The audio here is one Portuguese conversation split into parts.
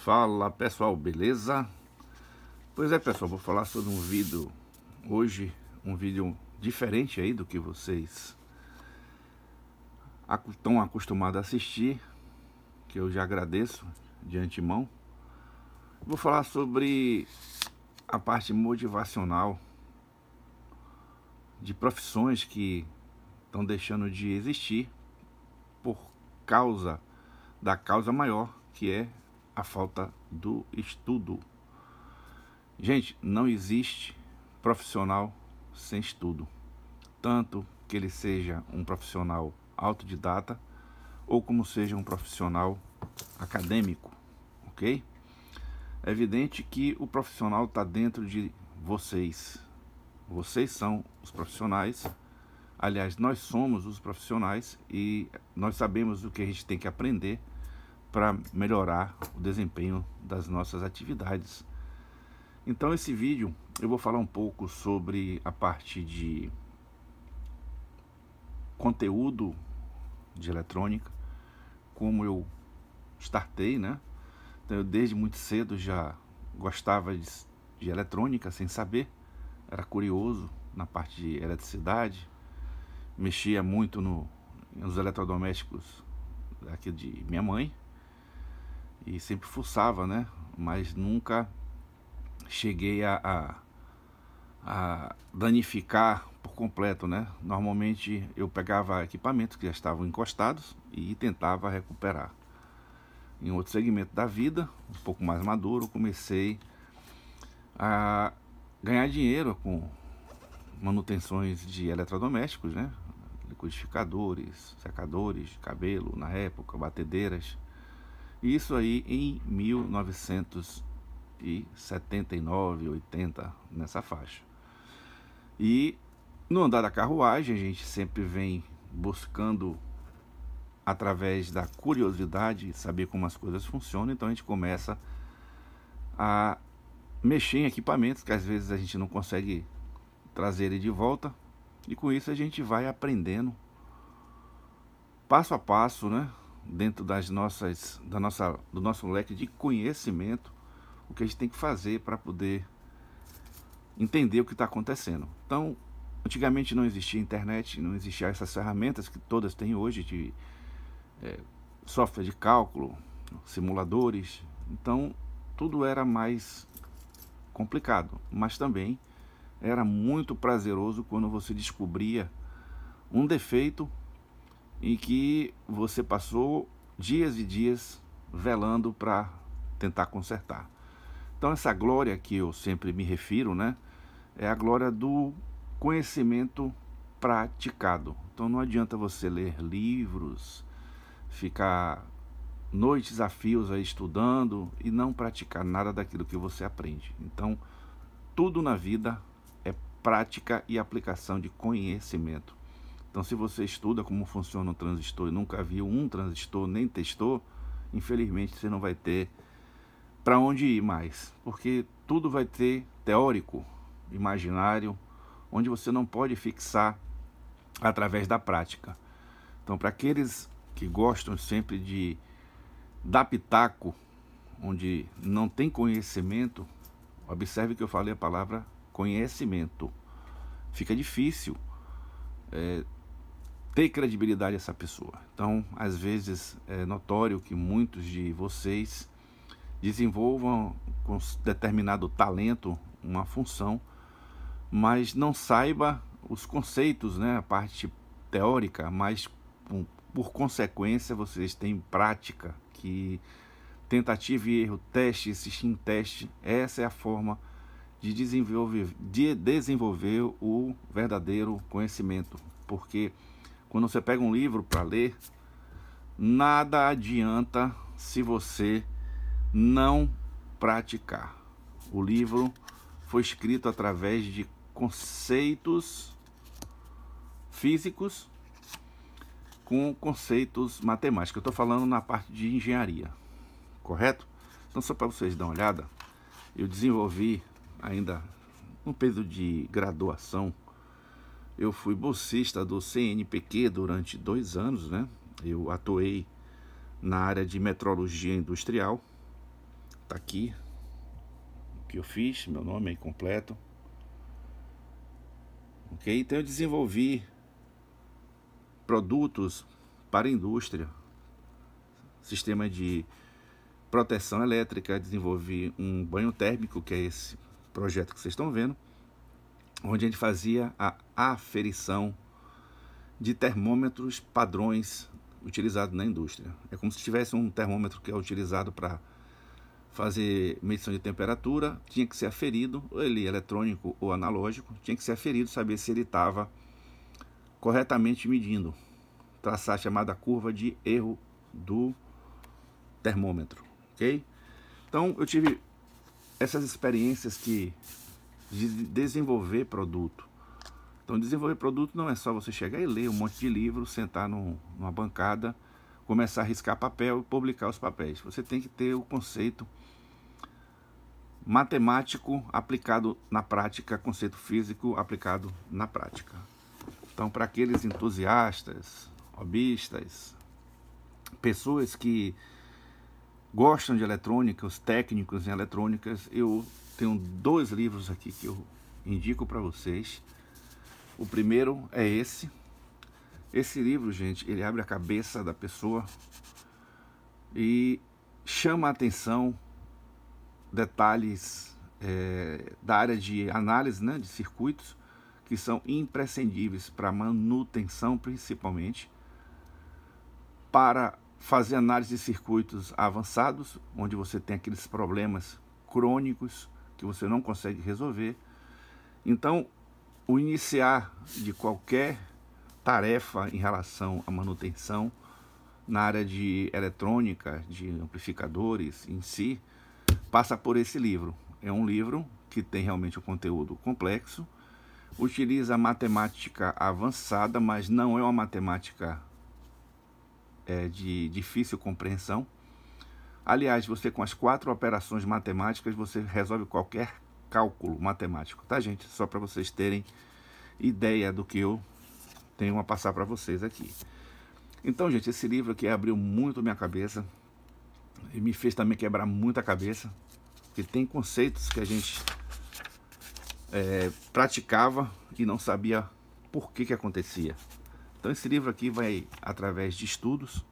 Fala pessoal, beleza? Pois é pessoal, vou falar sobre um vídeo hoje, um vídeo diferente aí do que vocês estão acostumados a assistir, que eu já agradeço de antemão. Vou falar sobre a parte motivacional de profissões que estão deixando de existir por causa da causa maior, que é a falta do estudo. Gente, não existe profissional sem estudo, tanto que ele seja um profissional autodidata ou como seja um profissional acadêmico, ok? É evidente que o profissional está dentro de vocês. Vocês são os profissionais. Aliás, nós somos os profissionais e nós sabemos o que a gente tem que aprender para melhorar o desempenho das nossas atividades. Então esse vídeo eu vou falar um pouco sobre a parte de conteúdo de eletrônica, como eu startei, né? Então, eu desde muito cedo já gostava de eletrônica sem saber, era curioso na parte de eletricidade, mexia muito nos eletrodomésticos aqui de minha mãe e sempre fuçava, né? Mas nunca cheguei a danificar por completo, né? Normalmente eu pegava equipamentos que já estavam encostados e tentava recuperar. Em outro segmento da vida, um pouco mais maduro, comecei a ganhar dinheiro com manutenções de eletrodomésticos, né? Liquidificadores, secadores de cabelo na época, batedeiras. Isso aí em 1979, 80, nessa faixa. E no andar da carruagem a gente sempre vem buscando, através da curiosidade, saber como as coisas funcionam. Então a gente começa a mexer em equipamentos que às vezes a gente não consegue trazer ele de volta, e com isso a gente vai aprendendo passo a passo, né? Dentro do nosso leque de conhecimento, o que a gente tem que fazer para poder entender o que está acontecendo. Então, antigamente não existia internet, não existiam essas ferramentas que todas têm hoje, de software de cálculo, simuladores. Então, tudo era mais complicado, mas também era muito prazeroso quando você descobria um defeito em que você passou dias e dias velando para tentar consertar. Então essa glória que eu sempre me refiro, né, é a glória do conhecimento praticado. Então não adianta você ler livros, ficar noites a fios aí estudando e não praticar nada daquilo que você aprende. Então tudo na vida é prática e aplicação de conhecimento. Então se você estuda como funciona um transistor e nunca viu um transistor, nem testou, infelizmente você não vai ter para onde ir mais, porque tudo vai ter teórico, imaginário, onde você não pode fixar através da prática. Então para aqueles que gostam sempre de dar pitaco, onde não tem conhecimento, observe que eu falei a palavra conhecimento. Fica difícil ter credibilidade essa pessoa. Então, às vezes é notório que muitos de vocês desenvolvam com determinado talento uma função, mas não saiba os conceitos, né, a parte teórica, mas por consequência vocês têm prática, que tentativa e erro, teste, insistir em teste. Essa é a forma de desenvolver o verdadeiro conhecimento, porque quando você pega um livro para ler, nada adianta se você não praticar. O livro foi escrito através de conceitos físicos com conceitos matemáticos. Eu estou falando na parte de engenharia, correto? Então, só para vocês darem uma olhada, eu desenvolvi ainda no período de graduação. Eu fui bolsista do CNPq durante 2 anos, né? Eu atuei na área de metrologia industrial, Tá aqui o que eu fiz, meu nome aí completo. Ok? Então eu desenvolvi produtos para a indústria, sistema de proteção elétrica, desenvolvi um banho térmico, que é esse projeto que vocês estão vendo, onde a gente fazia a aferição de termômetros padrões utilizados na indústria. É como se tivesse um termômetro que é utilizado para fazer medição de temperatura, tinha que ser aferido, ou ele eletrônico ou analógico, tinha que ser aferido, saber se ele estava corretamente medindo, traçar a chamada curva de erro do termômetro, ok? Então eu tive essas experiências de desenvolver produto. Então desenvolver produto não é só você chegar e ler um monte de livro, sentar numa bancada, começar a riscar papel e publicar os papéis. Você tem que ter o conceito matemático aplicado na prática, conceito físico aplicado na prática. Então, para aqueles entusiastas, hobbyistas, pessoas que gostam de eletrônica, os técnicos em eletrônicas, eu tenho 2 livros aqui que eu indico para vocês. O primeiro é esse. Esse livro, gente, ele abre a cabeça da pessoa e chama a atenção detalhes da área de análise, né, de circuitos, que são imprescindíveis para manutenção, principalmente, para fazer análise de circuitos avançados, onde você tem aqueles problemas crônicos que você não consegue resolver. Então, o iniciar de qualquer tarefa em relação à manutenção na área de eletrônica, de amplificadores em si, passa por esse livro. É um livro que tem realmente um conteúdo complexo, utiliza matemática avançada, mas não é uma matemática de difícil compreensão. Aliás, você com as 4 operações matemáticas, você resolve qualquer cálculo matemático, tá, gente? Só para vocês terem ideia do que eu tenho a passar para vocês aqui. Então, gente, esse livro aqui abriu muito minha cabeça e me fez também quebrar muita cabeça, porque tem conceitos que a gente praticava e não sabia por que acontecia. Então esse livro aqui vai através de estudos.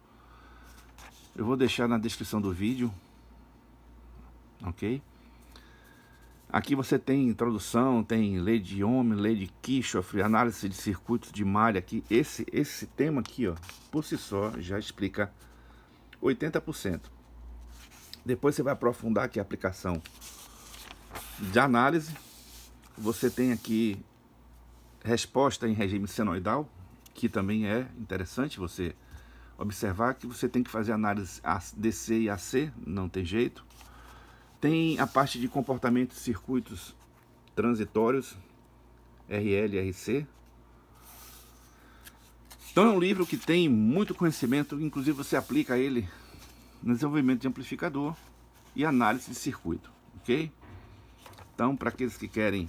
Eu vou deixar na descrição do vídeo, ok? Aqui você tem introdução, tem lei de Ohm, lei de Kirchhoff, análise de circuitos de malha. Aqui, esse tema aqui, ó, por si só, já explica 80%. Depois você vai aprofundar aqui a aplicação de análise. Você tem aqui resposta em regime senoidal, que também é interessante você observar que você tem que fazer análise DC e AC, não tem jeito. Tem a parte de comportamento de circuitos transitórios, RL e RC. Então é um livro que tem muito conhecimento, inclusive você aplica ele no desenvolvimento de amplificador e análise de circuito, ok? Então, para aqueles que querem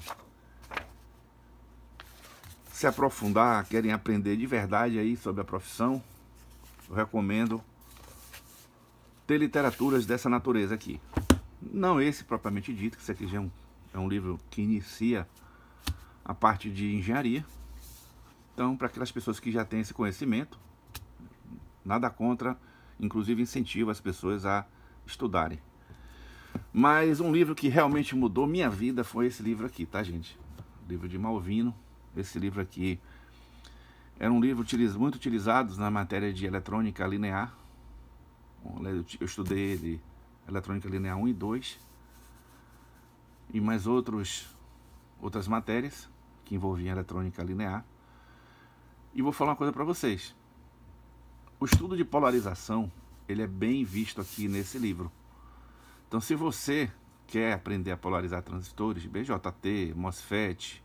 se aprofundar, querem aprender de verdade aí sobre a profissão, eu recomendo ter literaturas dessa natureza aqui. Não esse propriamente dito, que isso aqui já é um livro que inicia a parte de engenharia. Então, para aquelas pessoas que já têm esse conhecimento, nada contra, inclusive incentivo as pessoas a estudarem. Mas um livro que realmente mudou minha vida foi esse livro aqui, tá, gente? O livro de Malvino. Esse livro aqui era um livro muito utilizado na matéria de eletrônica linear. Eu estudei ele, eletrônica linear 1 e 2, e mais outras matérias que envolviam eletrônica linear. E vou falar uma coisa para vocês. O estudo de polarização, ele é bem visto aqui nesse livro. Então, se você quer aprender a polarizar transistores, BJT, MOSFET,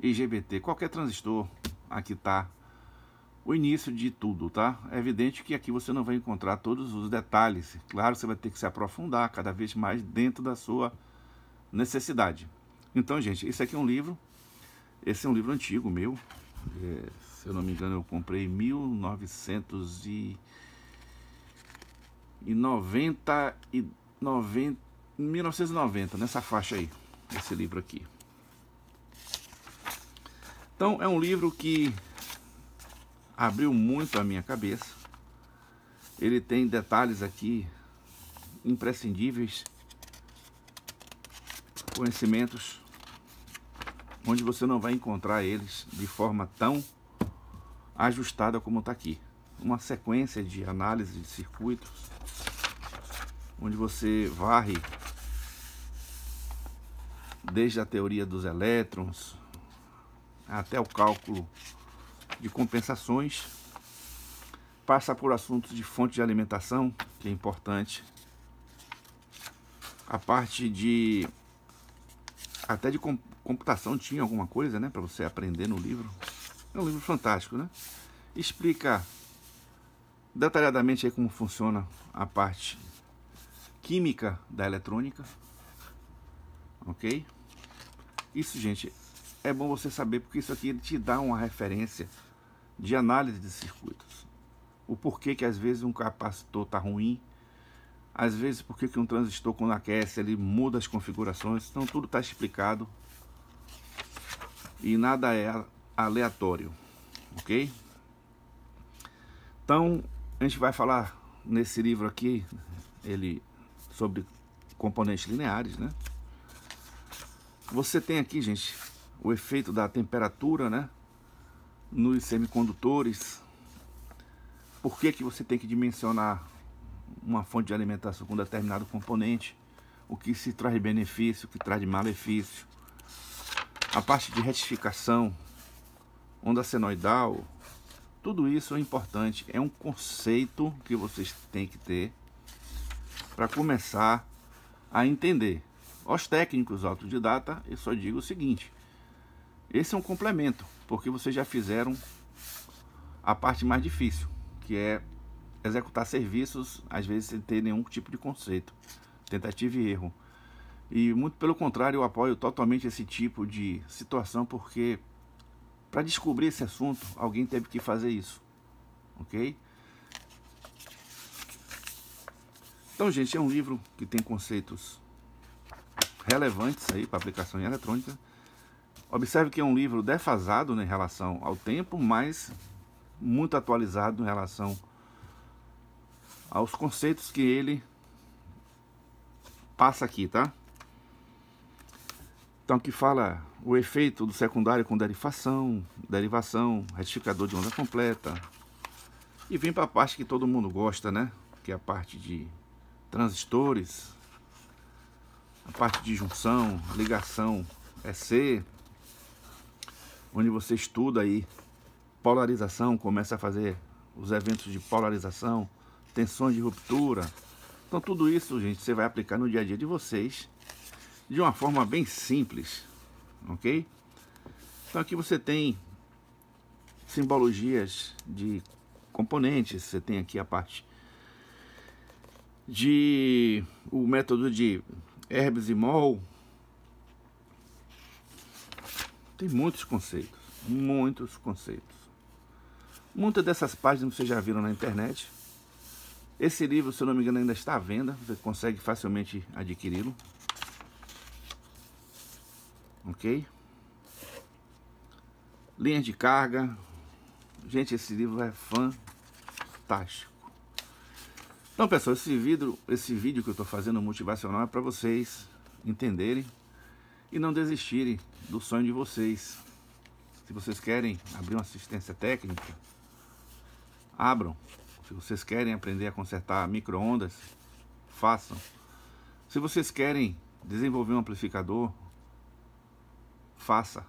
IGBT, qualquer transistor, aqui está o início de tudo, tá? É evidente que aqui você não vai encontrar todos os detalhes. Claro, você vai ter que se aprofundar cada vez mais dentro da sua necessidade. Então, gente, esse aqui é um livro. Esse é um livro antigo meu. Se eu não me engano, eu comprei em 1999. 1990, nessa faixa aí, esse livro aqui. Então é um livro que abriu muito a minha cabeça. Ele tem detalhes aqui imprescindíveis, conhecimentos onde você não vai encontrar eles de forma tão ajustada como está aqui. Uma sequência de análise de circuitos, onde você varre desde a teoria dos elétrons até o cálculo de compensações, passa por assuntos de fonte de alimentação, que é importante, a parte de até de computação tinha alguma coisa, né, para você aprender no livro. É um livro fantástico, né? Explica detalhadamente aí como funciona a parte química da eletrônica, ok? Isso, gente, é bom você saber, porque isso aqui ele te dá uma referência de análise de circuitos. O porquê que às vezes um capacitor está ruim, às vezes porque que um transistor quando aquece ele muda as configurações. Então tudo está explicado e nada é aleatório, ok? Então a gente vai falar nesse livro aqui ele sobre componentes lineares, né? Você tem aqui, gente, o efeito da temperatura, né, nos semicondutores. Por que que você tem que dimensionar uma fonte de alimentação com determinado componente? O que se traz de benefício, o que traz de malefício. A parte de retificação, onda senoidal, tudo isso é importante. É um conceito que vocês têm que ter para começar a entender. Aos técnicos autodidata, eu só digo o seguinte: esse é um complemento, porque vocês já fizeram a parte mais difícil, que é executar serviços, às vezes sem ter nenhum tipo de conceito, tentativa e erro. E muito pelo contrário, eu apoio totalmente esse tipo de situação, porque para descobrir esse assunto, alguém teve que fazer isso, ok? Então, gente, é um livro que tem conceitos relevantes aí para aplicação em eletrônica. Observe que é um livro defasado, né, em relação ao tempo, mas muito atualizado em relação aos conceitos que ele passa aqui, tá? Então que fala o efeito do secundário com derivação, retificador de onda completa. E vem para a parte que todo mundo gosta, né? Que é a parte de transistores, a parte de junção, ligação EC, onde você estuda aí polarização, começa a fazer os eventos de polarização, tensões de ruptura. Então tudo isso, gente, você vai aplicar no dia a dia de vocês de uma forma bem simples, ok? Então aqui você tem simbologias de componentes, você tem aqui a parte de o método de Herbst e Moll. Tem muitos conceitos, muitos conceitos. Muitas dessas páginas vocês já viram na internet. Esse livro, se eu não me engano, ainda está à venda, você consegue facilmente adquiri-lo. Ok? Linhas de carga. Gente, esse livro é fantástico. Então, pessoal, esse vídeo que eu estou fazendo motivacional é para vocês entenderem e não desistirem do sonho de vocês. Se vocês querem abrir uma assistência técnica, abram. Se vocês querem aprender a consertar micro-ondas, façam. Se vocês querem desenvolver um amplificador, faça.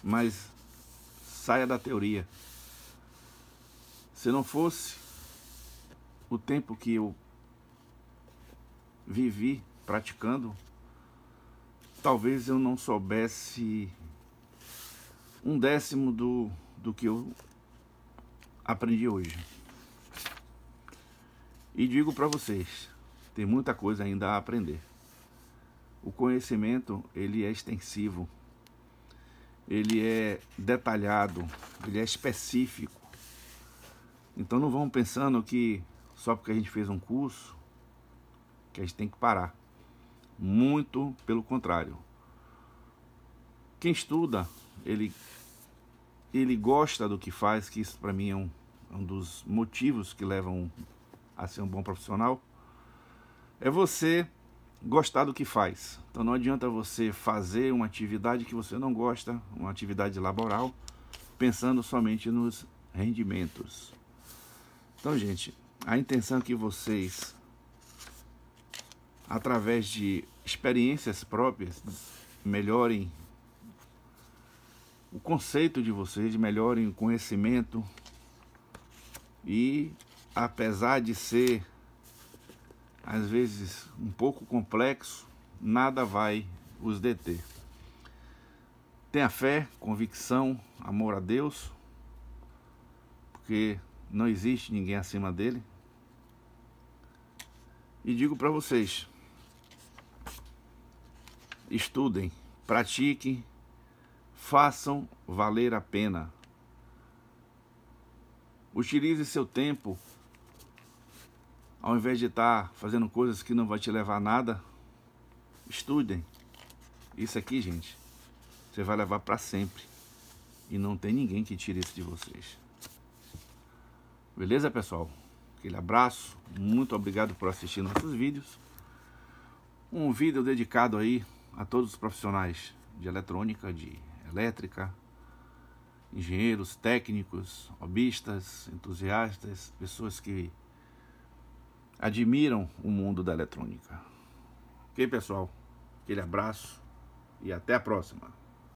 Mas saia da teoria. Se não fosse o tempo que eu vivi praticando, talvez eu não soubesse 1/10 do que eu aprendi hoje. E digo para vocês, tem muita coisa ainda a aprender. O conhecimento, ele é extensivo, ele é detalhado, ele é específico. Então não vamos pensando que só porque a gente fez um curso, que a gente tem que parar. Muito pelo contrário. Quem estuda, ele gosta do que faz, que isso para mim é um dos motivos que levam a ser um bom profissional. É você gostar do que faz. Então não adianta você fazer uma atividade que você não gosta, uma atividade laboral, pensando somente nos rendimentos. Então, gente, a intenção é que vocês, através de experiências próprias, melhorem o conceito de vocês, melhorem o conhecimento e, apesar de ser às vezes um pouco complexo, nada vai os deter. Tenha fé, convicção, amor a Deus, porque não existe ninguém acima dele. E digo para vocês, estudem, pratiquem, façam valer a pena. Utilize seu tempo, ao invés de estar fazendo coisas que não vai te levar a nada, estudem. Isso aqui, gente, você vai levar para sempre. E não tem ninguém que tire isso de vocês. Beleza, pessoal? Aquele abraço. Muito obrigado por assistir nossos vídeos. Um vídeo dedicado aí a todos os profissionais de eletrônica, de elétrica, engenheiros, técnicos, hobbyistas, entusiastas, pessoas que admiram o mundo da eletrônica. Ok, pessoal? Aquele abraço e até a próxima.